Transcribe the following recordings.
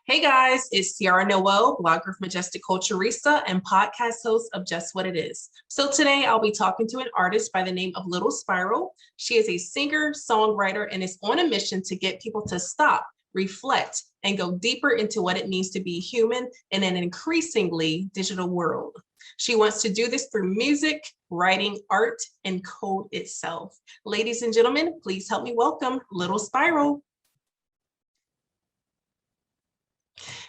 Hey guys, it's Ciara Noelle, blogger of Majestic Culturista and podcast host of Just What It Is. So today I'll be talking to an artist by the name of Little Spiral. She is a singer, songwriter, and is on a mission to get people to stop, reflect, and go deeper into what it means to be human in an increasingly digital world. She wants to do this through music, writing, art, and code itself. Ladies and gentlemen, please help me welcome Little Spiral.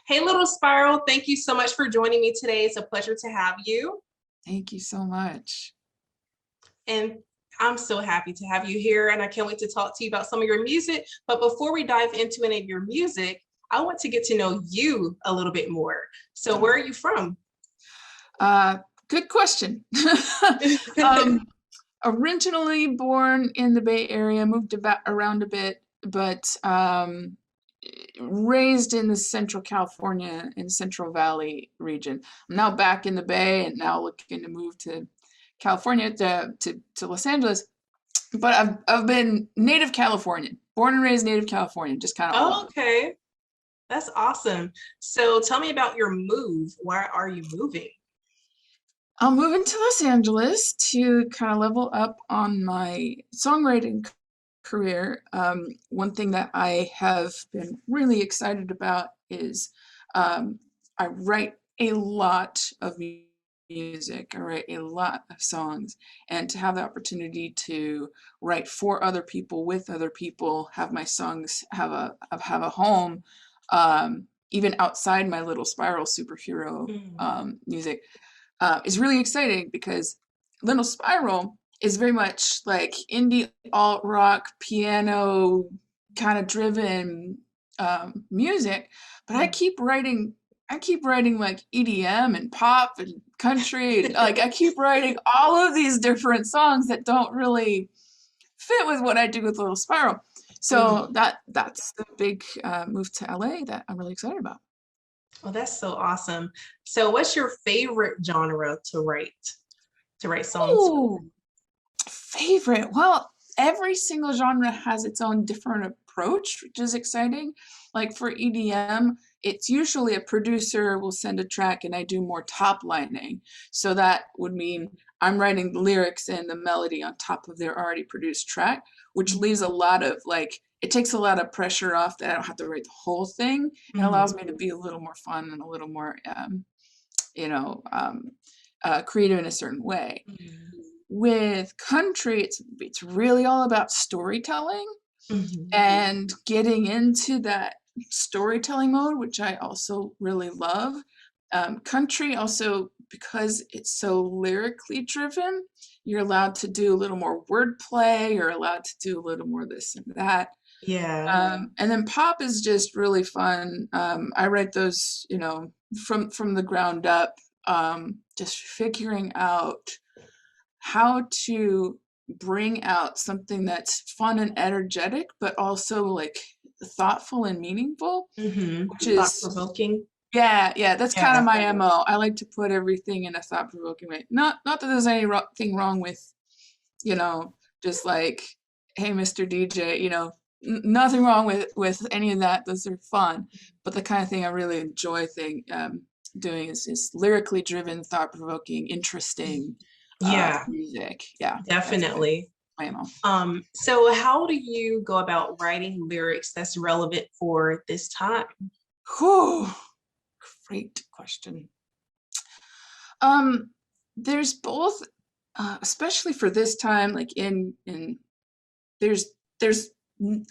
Hey, Little Spiral, thank you so much for joining me today. It's a pleasure to have you. Thank you so much. And I'm so happy to have you here, and I can't wait to talk to you about some of your music. But before we dive into any of your music, I want to get to know you a little bit more. So where are you from? Good question. Originally born in the Bay Area, moved around a bit, but raised in the Central California and Central Valley region. I'm now back in the Bay and now looking to move to California, to Los Angeles. But I've been native Californian, born and raised native Californian, just kind of. Oh, okay. That's awesome. So tell me about your move. Why are you moving? I'm moving to Los Angeles to kind of level up on my songwriting career. One thing that I have been really excited about is I write a lot of music. I write a lot of songs, and to have the opportunity to write for other people, with other people, have my songs have a home, even outside my Little Spiral superhero music, is really exciting, because Little Spiral is very much like indie alt rock piano kind of driven music, but I keep writing like EDM and pop and country. Like I keep writing all of these different songs that don't really fit with what I do with Little Spiral. So that's the big move to LA that I'm really excited about. Well, that's so awesome. So what's your favorite genre to write songs? Ooh, favorite. Well, every single genre has its own different approach, which is exciting. Like for EDM, it's usually a producer will send a track and I do more top lining. So that would mean I'm writing the lyrics and the melody on top of their already produced track, which leaves a lot of it takes a lot of pressure off that I don't have to write the whole thing. It allows me to be a little more fun and a little more, creative in a certain way. With country, it's really all about storytelling and getting into that storytelling mode, which I also really love. Country also, because it's so lyrically driven, you're allowed to do a little more wordplay, you're allowed to do a little more this and that. Yeah. And then pop is just really fun. I write those, from the ground up, just figuring out how to bring out something that's fun and energetic, but also like thoughtful and meaningful, which is thought-provoking. Yeah, that's kind of my MO. I like to put everything in a thought-provoking way. Not that there's anything wrong with, just like, hey, Mr. DJ, nothing wrong with any of that. Those are fun. But the kind of thing I really enjoy doing is lyrically driven, thought-provoking, interesting music. Yeah, definitely. My MO. So how do you go about writing lyrics that's relevant for this time? Whew. Great question. There's both, especially for this time, like there's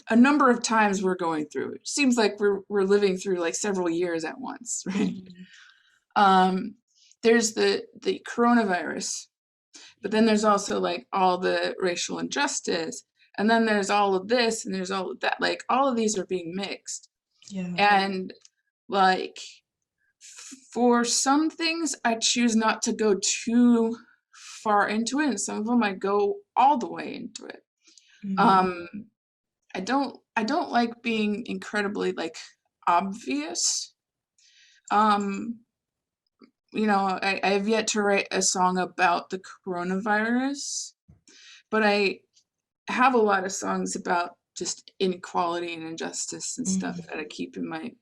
a number of times we're going through. It seems like we're living through like several years at once, right? There's the coronavirus, but then there's also like all the racial injustice, and then there's all of this, and there's all of that. Like all of these are being mixed. Yeah. And like for some things, I choose not to go too far into it, and some of them I go all the way into it. I don't like being incredibly like obvious. I have yet to write a song about the coronavirus, but I have a lot of songs about just inequality and injustice and stuff that I keep in my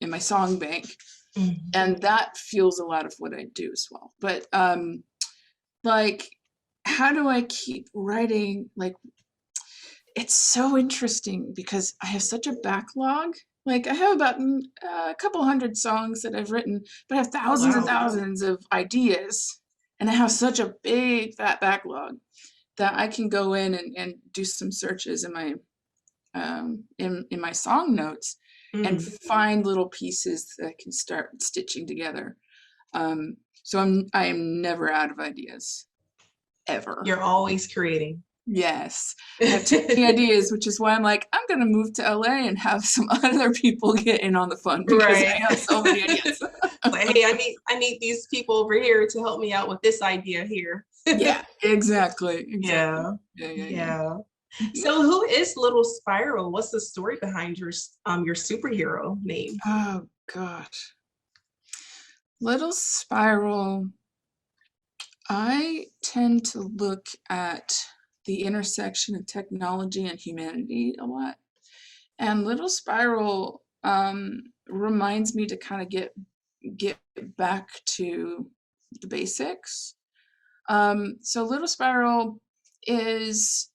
in my song bank, Mhm. and that fuels a lot of what I do as well. But like, how do I keep writing? Like, it's so interesting because I have such a backlog. Like, I have about a couple hundred songs that I've written, but I have Oh, thousands and wow. thousands of ideas, and I have such a big fat backlog that I can go in and do some searches in my song notes and Mm. find little pieces that I can start stitching together. So I am never out of ideas, ever. You're always creating. Yes, I have too many ideas, which is why I'm like, I'm gonna move to LA and have some other people get in on the fun because I Right. have so many ideas. Like, hey, I need these people over here to help me out with this idea here. Yeah, exactly. Yeah. Yeah. Yeah. Mhm. So who is Little Spiral? What's the story behind your superhero name? Oh gosh. Little Spiral, I tend to look at the intersection of technology and humanity a lot. And Little Spiral reminds me to kind of get back to the basics. So Little Spiral is,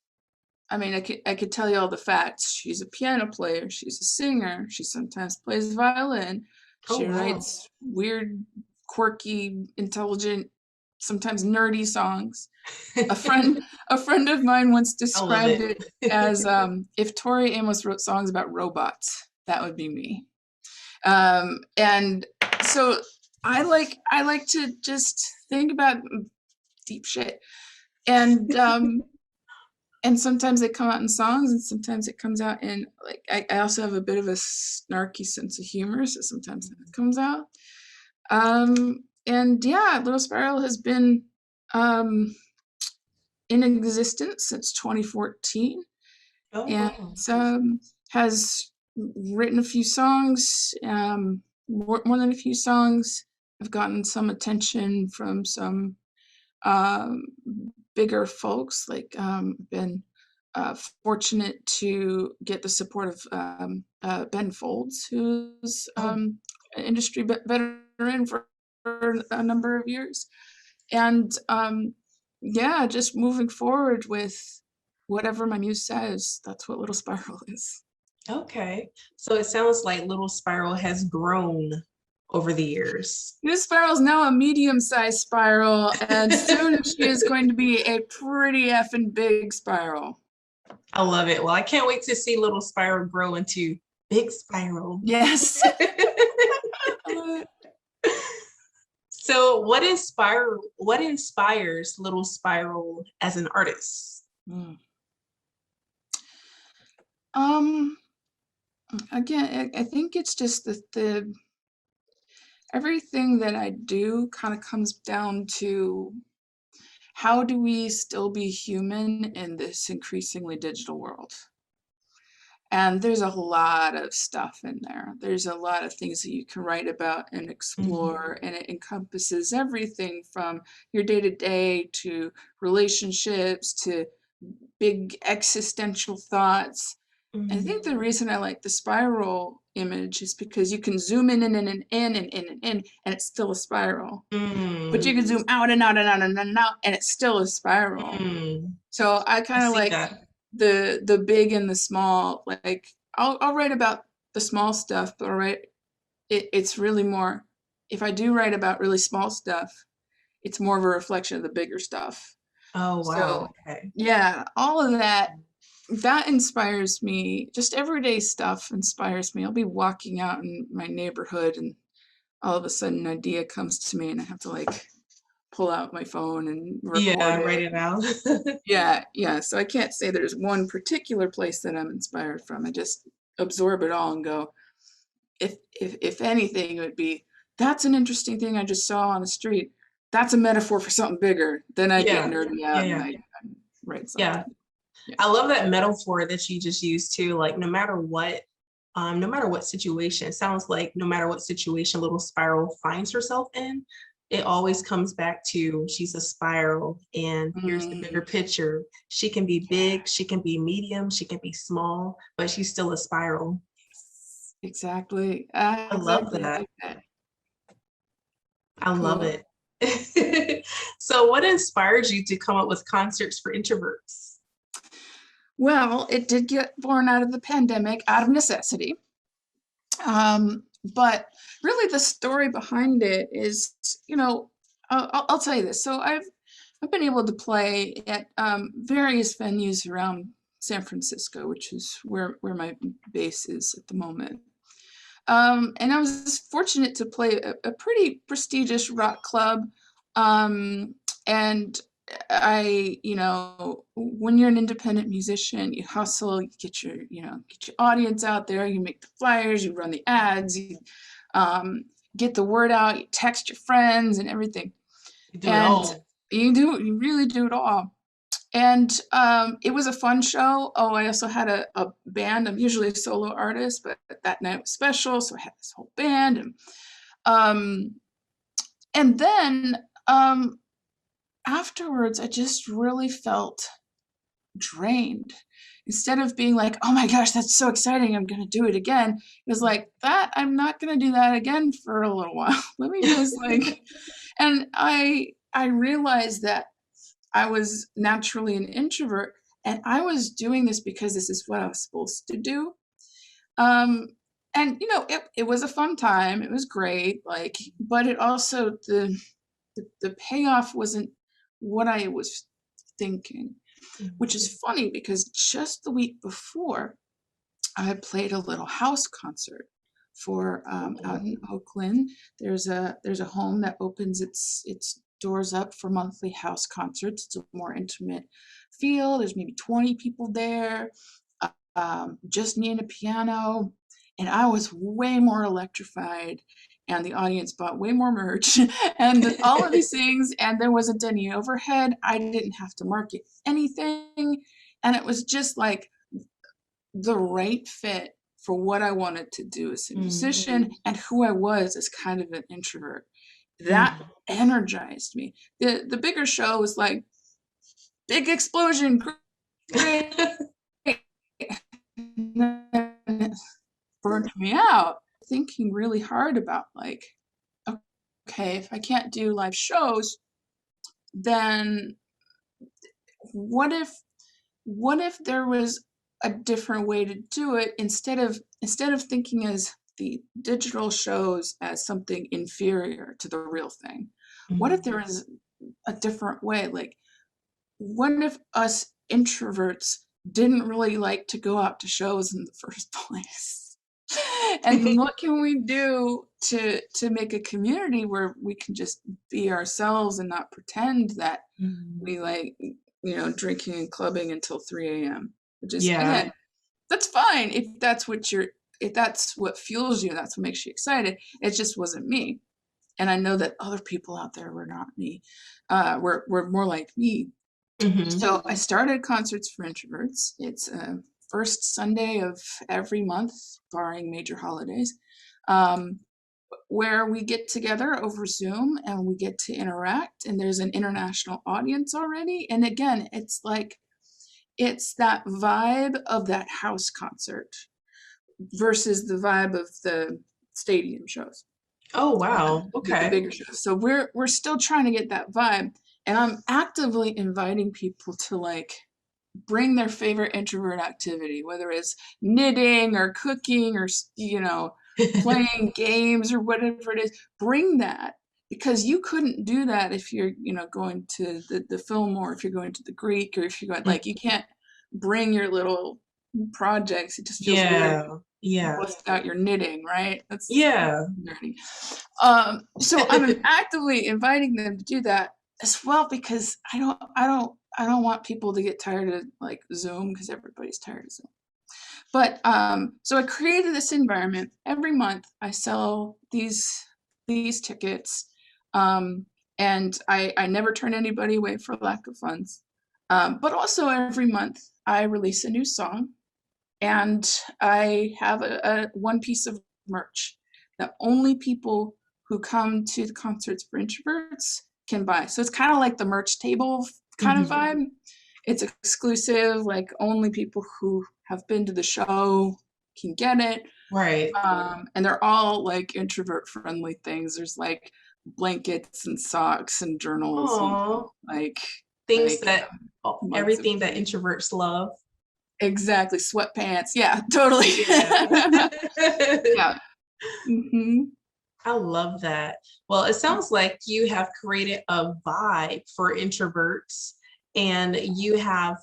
I mean, I could tell you all the facts. She's a piano player, she's a singer, she sometimes plays violin, Oh, she wow. writes weird, quirky, intelligent, sometimes nerdy songs. A friend a friend of mine once I love described it. it as if Tori Amos wrote songs about robots, that would be me. And so I like to just think about deep shit. And and sometimes they come out in songs and sometimes it comes out in like I also have a bit of a snarky sense of humor, so sometimes that comes out. And yeah, Little Spiral has been um in existence since 2014 Oh, and wow. has written a few songs, more than a few songs. I've gotten some attention from some um, bigger folks, like been fortunate to get the support of Ben Folds, who's Oh, an industry veteran for a number of years. And yeah, just moving forward with whatever my muse says, that's what Little Spiral is. okay. So it sounds like Little Spiral has grown over the years. This spiral is now a medium-sized spiral, and soon she is going to be a pretty effing big spiral. I love it. Well, I can't wait to see Little Spiral grow into Big Spiral. Yes. So what inspires Little Spiral as an artist? Mm. Um, Again, I think it's just the everything that I do kind of comes down to how do we still be human in this increasingly digital world? And there's a lot of stuff in there. There's a lot of things that you can write about and Mhm. explore, and it encompasses everything from your day to day to relationships to big existential thoughts. I Mhm. think the reason I like the spiral image is because you can zoom in and it's still a spiral. But you Mm. can zoom out and out and out and out and out, and it's still a spiral. Mm. So I I kind of see like that. the big and the small. Like I'll write about the small stuff, but I'll write it's really more. If I do write about really small stuff, it's more of a reflection of the bigger stuff. Oh, wow. So Okay. yeah, all of that inspires me. Just everyday stuff inspires me. I'll be walking out in my neighborhood and all of a sudden an idea comes to me and I have to like pull out my phone and record Yeah, write it. it out. Yeah. So I can't say there's one particular place that I'm inspired from. I just absorb it all and go, if anything, it would be that's an interesting thing I just saw on the street. That's a metaphor for something bigger. Then I get Yeah. nerdy Yeah, out and yeah. I write Yeah. something. Yeah. I love that metaphor that you just used too. Like no matter what situation, it sounds like no matter what situation Little Spiral finds herself in, it always comes back to she's a spiral and here's the bigger Mm, picture. She can be big, she can be medium, she can be small, but she's still a spiral. Exactly. I love Exactly that. like that. I love Cool. it. So, what inspired you to come up with concerts for introverts? Well, it did get born out of the pandemic, out of necessity. But really, the story behind it is, I'll tell you this. So I've been able to play at various venues around San Francisco, which is where my base is at the moment. And I was fortunate to play a pretty prestigious rock club. And when you're an independent musician, you hustle, you get your audience out there, you make the flyers, you run the ads, you um, get the word out, you text your friends and everything. You do it And all. you really do it all. And it was a fun show. Oh, I also had a band. I'm usually a solo artist, but that night was special, so I had this whole band. Um, and then afterwards, I just really felt drained. Instead of being like, oh my gosh, that's so exciting, I'm going to do it again, it was like, that I'm not going to do that again for a little while. Let me just and I realized that I was naturally an introvert, and I was doing this because this is what I was supposed to do. Um, and it was a fun time. It was great, but it also the payoff wasn't what I was thinking, which Mhm. is funny because just the week before, I had played a little house concert for out in Oakland. There's a home that opens its doors up for monthly house concerts. It's a more intimate feel. There's maybe 20 people there, just me and a piano, and I was way more electrified. And the audience bought way more merch and all of these things. And there wasn't any overhead. I didn't have to market anything. And it was just like the right fit for what I wanted to do as a musician and who I was as kind of an introvert. That Mhm. energized me. The bigger show was like big explosion, great, burned me out. Thinking really hard about okay, if I can't do live shows, then what if there was a different way to do it, instead of thinking as the digital shows as something inferior to the real thing? What if there Mhm. was a different way? Like, what if us introverts didn't really like to go out to shows in the first place? And what can we do to make a community where we can just be ourselves and not pretend that Mhm. we drinking and clubbing until 3 a.m. Which is, Yeah. again, that's fine if that's what fuels you, that's what makes you excited. It just wasn't me. And I know that other people out there were not me. Were more like me. Mhm. So I started Concerts for Introverts. It's first Sunday of every month, barring major holidays, um, where we get together over Zoom and we get to interact. And there's an international audience already. And again, it's that vibe of that house concert versus the vibe of the stadium shows, Oh, wow. the Okay. bigger shows. So we're still trying to get that vibe, and I'm actively inviting people to bring their favorite introvert activity, whether it's knitting or cooking or playing games or whatever it is. Bring that, because you couldn't do that if you're going to the film, or if you're going to the Greek, or if you're going, you can't bring your little projects. It just feels weird. Yeah. Yeah. Bust out your knitting, right? That's Yeah. nerdy. So I'm actively inviting them to do that as well, because I don't want people to get tired of Zoom, because everybody's tired of Zoom. But so I created this environment. Every month I sell these tickets, um, and I never turn anybody away for lack of funds. But also every month I release a new song, and I have a one piece of merch that only people who come to the Concerts for Introverts can buy. So it's kind of like the merch table kind of Mhm. vibe. It's exclusive, like only people who have been to the show can get it. Right. And they're all like introvert friendly things. There's like blankets and socks and journals and Oh, like things like that mugs of everything that tea. introverts love. Exactly, sweatpants. Yeah, totally. Yeah. Yeah. Hmm. I love that. Well, it sounds like you have created a vibe for introverts and you have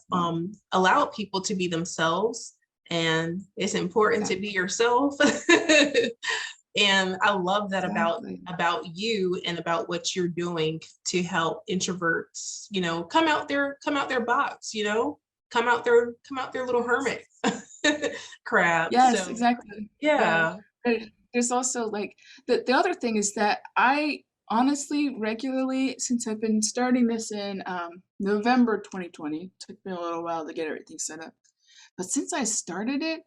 allowed people to be themselves. And it's important to be Exactly. yourself. And I love that Exactly. about you and about what you're doing to help introverts, come out their box, come out their little hermit crab. Yes, So exactly. Yeah. yeah. There's also like the other thing is that I honestly regularly, since I've been starting this in November 2020, took me a little while to get everything set up. But since I started it,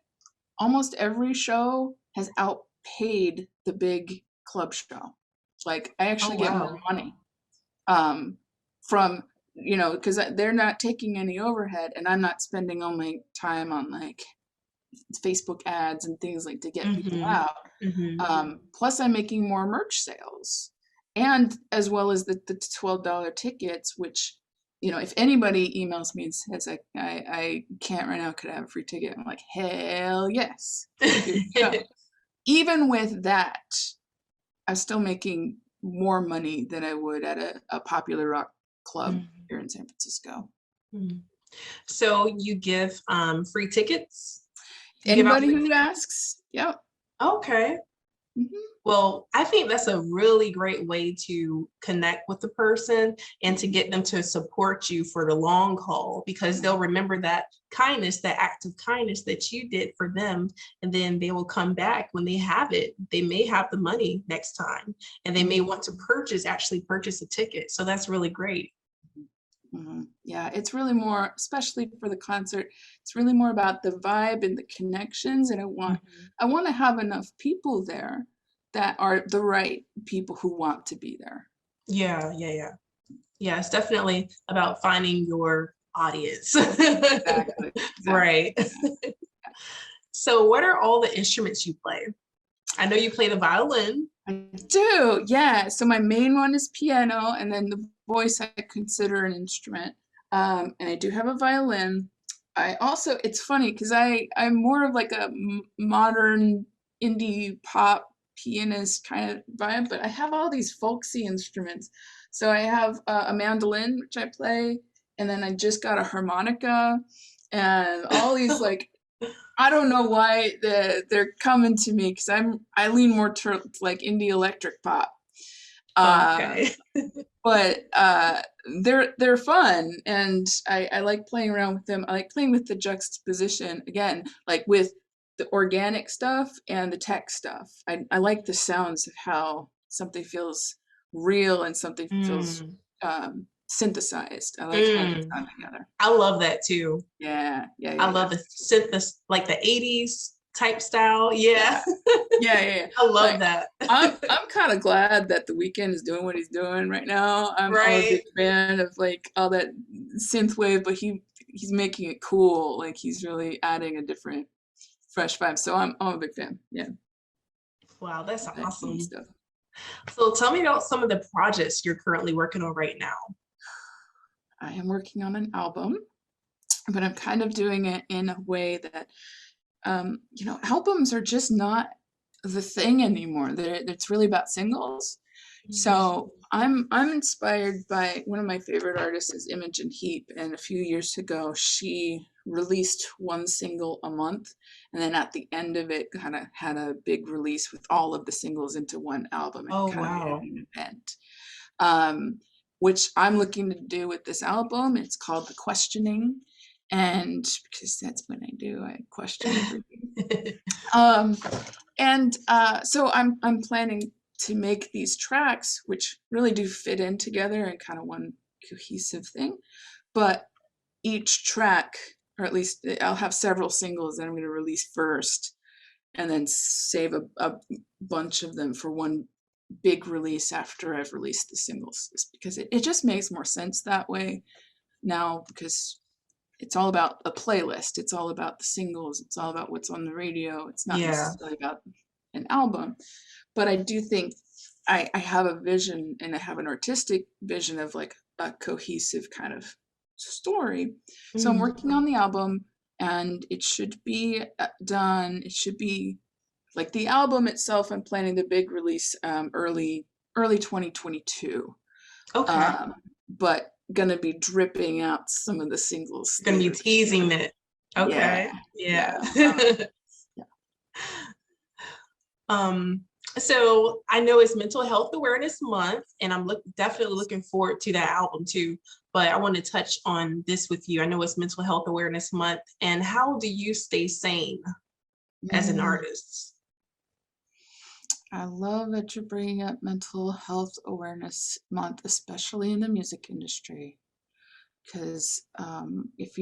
almost every show has outpaid the big club show. Like I Oh actually get more wow. money um, from, because they're not taking any overhead and I'm not spending all my time on like Facebook ads and things like to get people Mm-hmm. out. Mm-hmm. Plus, I'm making more merch sales, and as well as the $12 tickets, which if anybody emails me and says I can't right now, could I have a free ticket? I'm like, hell yes, here you go. Even with that, I'm still making more money than I would at a popular rock club here in San Francisco. Mhm. So you give free tickets? You give out Anybody free who tickets? asks, yep. Okay. Hmm. Well, I think that's a really great way to connect with the person and to get them to support you for the long haul because they'll remember that kindness, that act of kindness that you did for them. And then they will come back when they have it. They may have the money next time and they may want to actually purchase a ticket. So that's really great. Yeah, it's really more, especially for the concert, it's really more about the vibe and the connections. And Mhm. I want to have enough people there that are the right people who want to be there. Yeah, yeah, yeah. Yeah, it's definitely about finding your audience. Exactly. Exactly. Right. So what are all the instruments you play? I know you play the violin. I do, yeah. So my main one is piano, and then the voice I consider an instrument. And I do have a violin. I also, it's funny because I'm more of like a modern indie pop pianist kind of vibe, but I have all these folksy instruments. So I have a mandolin, which I play, and then I just got a harmonica, and all these like I don't know why they're coming to me because I lean more to like indie electric pop. Uh, Okay. but they're fun and I like playing around with them. I like playing with the juxtaposition again, like with the organic stuff and the tech stuff. I like the sounds of how something feels real and something feels Mm, synthesized. I like how they mm. sound together. I love that too. Yeah, yeah, I yeah, love yeah. the synth, like the 80s type style. Yeah. Yeah. Yeah, yeah, yeah. I love Like that. I'm kind of glad that The Weeknd is doing what he's doing right now. I'm a big Right. fan of like all that synth wave, but he's making it cool. Like he's really adding a different, fresh vibe. So I'm a big fan. Yeah, Wow, that's of that indie awesome. stuff. So tell me about some of the projects you're currently working on right now. I am working on an album, but I'm kind of doing it in a way that albums are just not the thing anymore. It's really about singles. So I'm inspired by one of my favorite artists is Imogen Heap, and a few years ago she released one single a month, and then at the end of it kind of had a big release with all of the singles into one album and Oh, kind of made it wow. an event. Um, which I'm looking to do with this album. It's called The Questioning, and because that's what I do, I question everything. Um, so I'm planning to make these tracks, which really do fit in together in kind of one cohesive thing. But each track, or at least I'll have several singles that I'm going to release first, and then save a bunch of them for one big release after I've released the singles, because it just makes more sense that way now because it's all about a playlist. It's all about the singles. It's all about what's on the radio. It's not Yeah. necessarily about an album. But I do think I have a vision, and I have an artistic vision of like a cohesive kind of story. So I'm working on the album, and it should be done. It should be like the album itself. I'm planning the big release early 2022. Okay. But gonna be dripping out some of the singles Gonna be later this year. teasing it. Okay. Yeah. Yeah. So I know it's Mental Health Awareness Month, and I'm definitely looking forward to that album too. But I want to touch on this with you. I know it's Mental Health Awareness Month, and how do you stay sane as an artist? I love that you're bringing up Mental Health Awareness Month, especially in the music industry, because if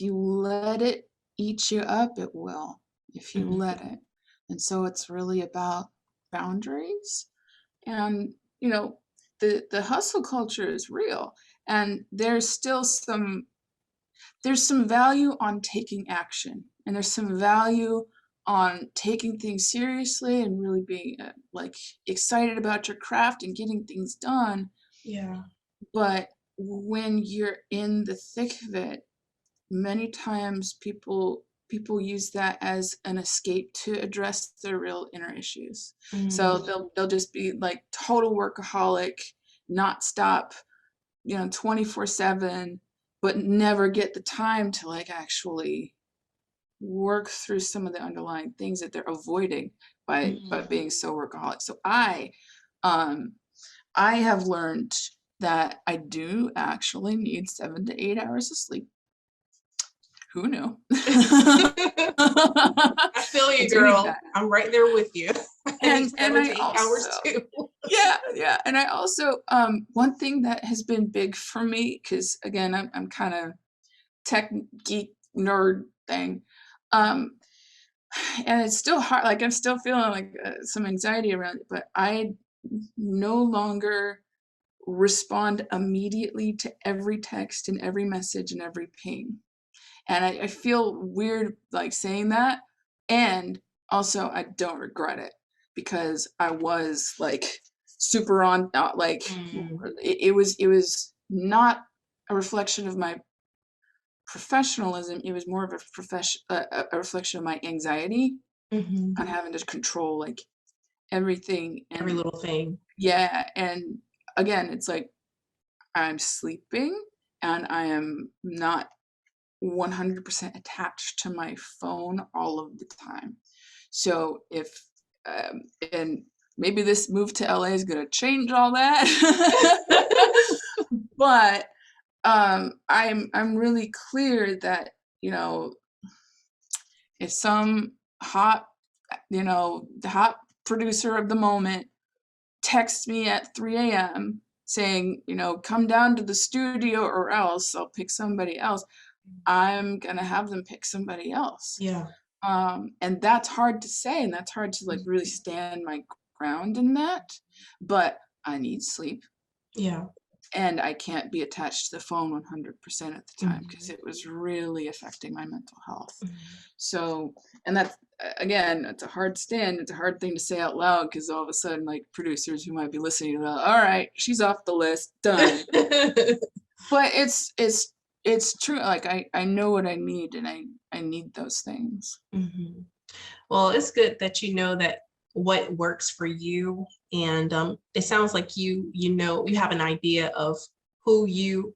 you let it eat you up, it will. If you let it, and so it's really about boundaries, and the hustle culture is real, and there's some value on taking action, and there's some value on taking things seriously and really being like excited about your craft and getting things done. Yeah. But when you're in the thick of it, many times people use that as an escape to address their real inner issues. So they'll just be like total workaholic, not stop, 24/7, but never get the time to like actually work through some of the underlying things that they're avoiding by being so workaholic. So I have learned that I do actually need 7 to 8 hours of sleep. Who knew? I feel you, girl. I'm right there with you. And I 8 hours too. Yeah. And I also, one thing that has been big for me, because again, I'm kind of tech geek nerd thing, and it's still hard. Like I'm still feeling like some anxiety around it, but I no longer respond immediately to every text and every message and every ping. And I feel weird like saying that. And also I don't regret it, because I was like super on, like it was not a reflection of my professionalism. It was more of a reflection of my anxiety on having to control like everything and every little thing. Yeah. And again, it's like I'm sleeping and I am not 100% attached to my phone all of the time. So if and maybe this move to LA is going to change all that. But I'm really clear that if some hot the hot producer of the moment texts me at 3 a.m. saying, come down to the studio or else I'll pick somebody else, I'm gonna have them pick somebody else. Yeah. And that's hard to say, and that's hard to like really stand my ground in that. But I need sleep. Yeah. And I can't be attached to the phone 100% at the time, because it was really affecting my mental health. So, and that's again, it's a hard stand. It's a hard thing to say out loud, because all of a sudden, like producers who might be listening to that, all right, she's off the list, done. But it's true. Like I know what I need, and I need those things. Well, it's good that you know that what works for you, and it sounds like you have an idea of who you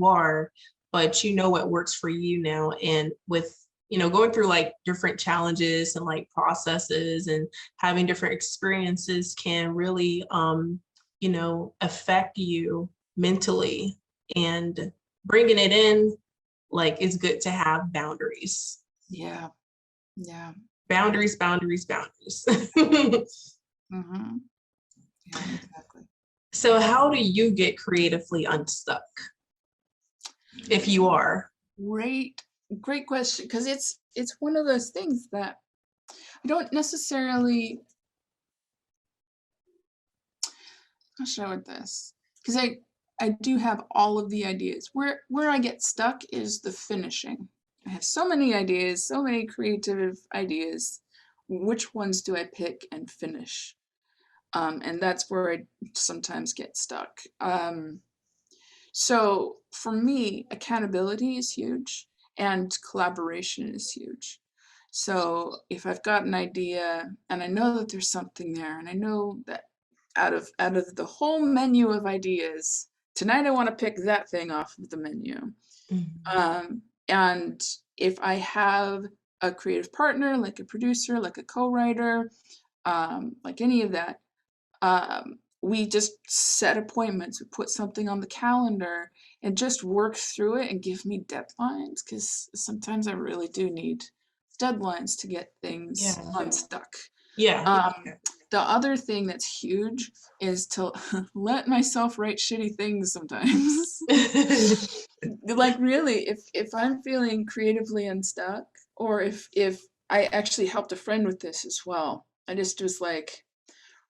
are, but you know what works for you now. And with going through like different challenges and like processes and having different experiences can really affect you mentally, and bringing it in, like, it's good to have boundaries. Yeah. Boundaries. Yeah, exactly. So how do you get creatively unstuck, if you are? Great question, because it's one of those things that I don't necessarily. How should I word this? Because I do have all of the ideas. Where I get stuck is the finishing. I have so many ideas, so many creative ideas. Which ones do I pick and finish? And that's where I sometimes get stuck. So for me, accountability is huge and collaboration is huge. So if I've got an idea and I know that there's something there, and I know that out of the whole menu of ideas, tonight I want to pick that thing off of the menu. And if I have a creative partner, like a producer, like a co-writer, like any of that, we just set appointments, we put something on the calendar and just work through it and give me deadlines, because sometimes I really do need deadlines to get things unstuck. The other thing that's huge is to let myself write shitty things sometimes. Like really, if I'm feeling creatively unstuck, or if I actually helped a friend with this as well. I just was like,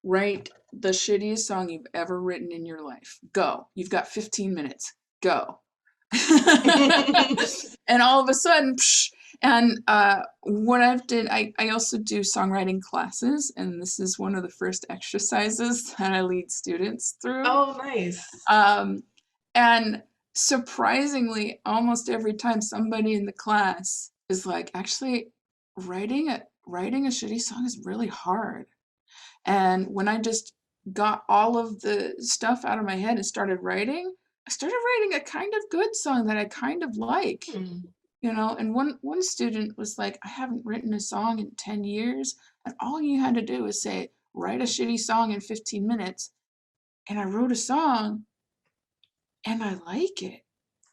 write the shittiest song you've ever written in your life. Go. You've got 15 minutes. Go. And all of a sudden, and what I've did, I also do songwriting classes, and this is one of the first exercises that I lead students through. Oh, nice. And surprisingly, almost every time somebody in the class is like, actually, writing a shitty song is really hard. And when I just got all of the stuff out of my head and started writing, I started writing a kind of good song that I kind of like. You know, and one student was like, I haven't written a song in 10 years, and all you had to do was say, write a shitty song in 15 minutes. And I wrote a song, and I like it.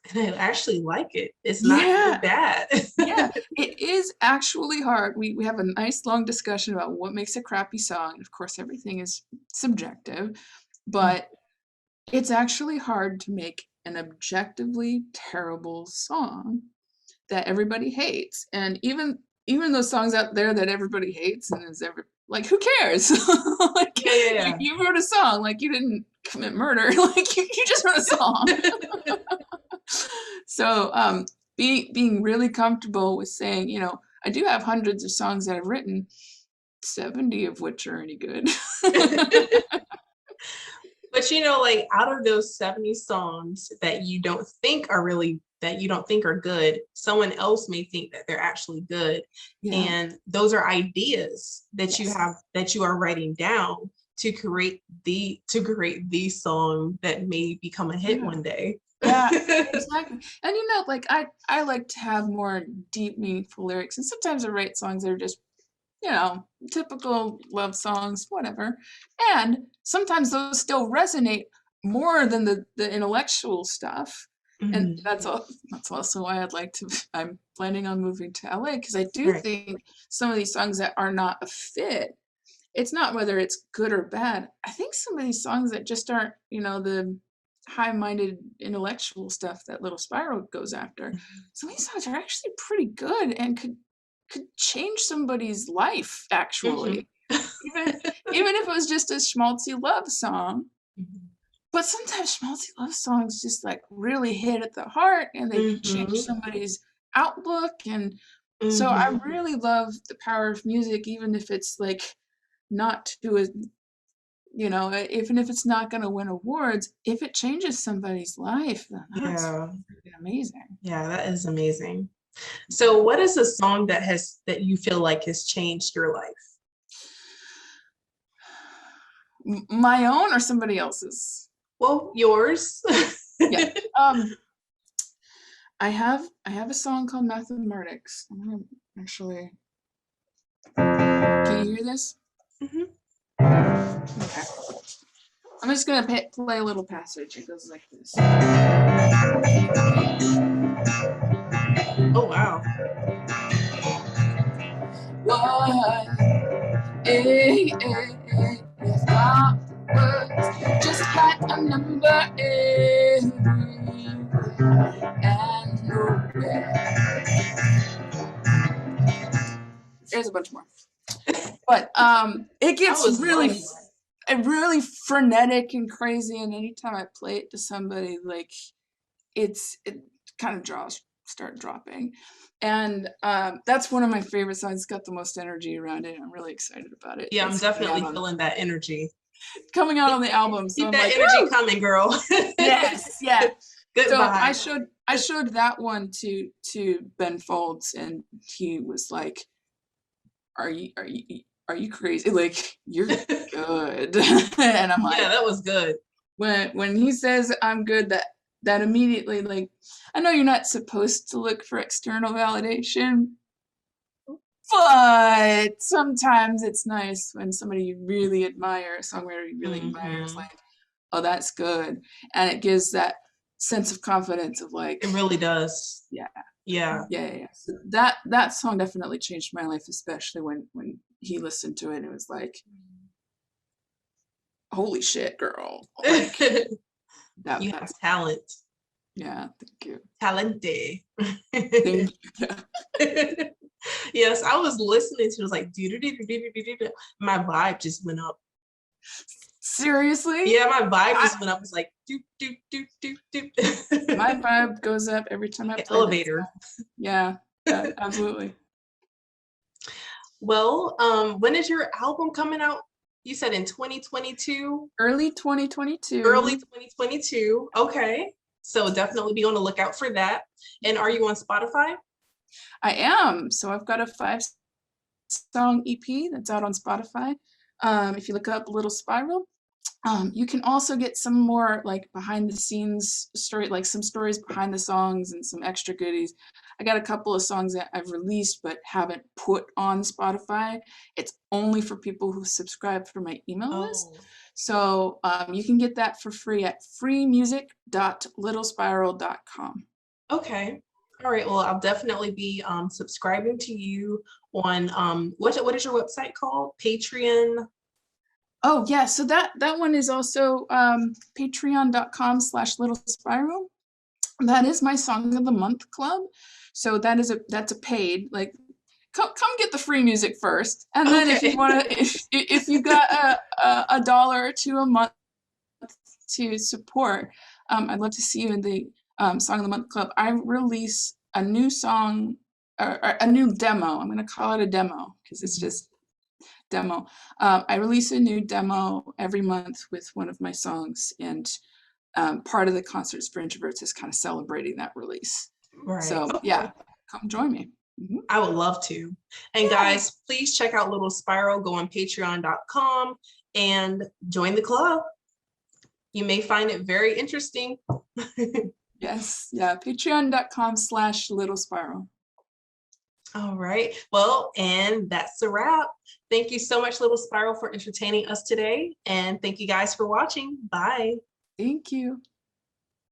And I actually like it. It's not bad. Yeah, it is actually hard. We have a nice long discussion about what makes a crappy song. And of course, everything is subjective, but it's actually hard to make an objectively terrible song that everybody hates. And even those songs out there that everybody hates, and like, who cares? Like, you wrote a song, like, you didn't commit murder, like, you just wrote a song. So being really comfortable with saying, you know, I do have hundreds of songs that I've written, 70 of which are any good. But you know, like, out of those 70 songs that you don't think are good, someone else may think that they're actually good. And those are ideas that you have, that you are writing down to create the song that may become a hit one day. Yeah, exactly. And you know, like, I like to have more deep, meaningful lyrics, and sometimes I write songs that are just, you know, typical love songs, whatever. And sometimes those still resonate more than the intellectual stuff. And that's also why I'm planning on moving to LA, because I do think some of these songs that are not a fit, it's not whether it's good or bad. I think some of these songs that just aren't, you know, the high-minded intellectual stuff that Little Spiral goes after, some of these songs are actually pretty good and could change somebody's life, actually. Even if it was just a schmaltzy love song. But sometimes schmaltzy love songs just like really hit at the heart, and they can change somebody's outlook. And so I really love the power of music, even if it's like not to a, you know, even if it's not going to win awards, if it changes somebody's life, then that's amazing. Yeah, that is amazing. So what is a song that you feel like has changed your life? My own or somebody else's? Well, yours. Yeah. I have a song called Mathematics. I'm gonna actually. Can you hear this? Okay. I'm just gonna play a little passage. It goes like this. Oh wow. What? It's not words, just like a number everywhere and nowhere. There's a bunch more, but it gets really. really frenetic and crazy, and anytime I play it to somebody, like it kind of start dropping. And that's one of my favorite songs. It's got the most energy around it. I'm really excited about it. Yeah, I'm It's definitely feeling that energy. coming out on the album. So Keep I'm that like, energy woo! coming, girl. Yes, yeah. Good So vibe. I showed that one to Ben Folds, and he was like, are you crazy? Like, you're good. And I'm Yeah, like, that was good. when he says I'm good, that immediately, like, I know you're not supposed to look for external validation, but sometimes it's nice when somebody you really admire, a songwriter you really admire, is like, oh, that's good. And it gives that sense of confidence of like, It really does. yeah. Yeah. Yeah. So that song definitely changed my life, especially when he listened to it and it was like, holy shit, girl. Like, You have that's, talent. yeah, thank you. Talente. Thank you. Yeah. Yes, I was listening to it, was like, do. My vibe just went up. Seriously? Yeah, my vibe just went up. It's like, do. My vibe goes up every time I Like an play that elevator. song. Yeah, absolutely. Well, when is your album coming out? You said in 2022? Early 2022. Early 2022. Okay. So definitely be on the lookout for that. And are you on Spotify? I am. So I've got a 5-song EP that's out on Spotify. If you look up Little Spiral. You can also get some more like behind the scenes story, like some stories behind the songs and some extra goodies. I got a couple of songs that I've released but haven't put on Spotify. It's only for people who subscribe for my email list. Oh, So you can get that for free at freemusic.littlespiral.com. okay. All right. Well, I'll definitely be subscribing to you on what is your website called? Patreon. Oh yeah, so that one is also patreon.com/littlespiral. That is my Song of the Month club. So that's a paid, like, come get the free music first, and then if Okay. you want to, if you got a dollar or two a month to support, I'd love to see you in the Song of the Month club. I release a new song, or a new demo. I'm going to call it a demo because it's just demo. I release a new demo every month with one of my songs, and part of the Concerts for Introverts is kind of celebrating that release. Right. So Okay. yeah, come join me. I would love to. And guys, please check out Little Spiral. Go on patreon.com and join the club. You may find it very interesting. Yes, yeah, patreon.com/littlespiral. All right. Well, and that's a wrap. Thank you so much, Little Spiral, for entertaining us today. And thank you guys for watching. Bye. Thank you.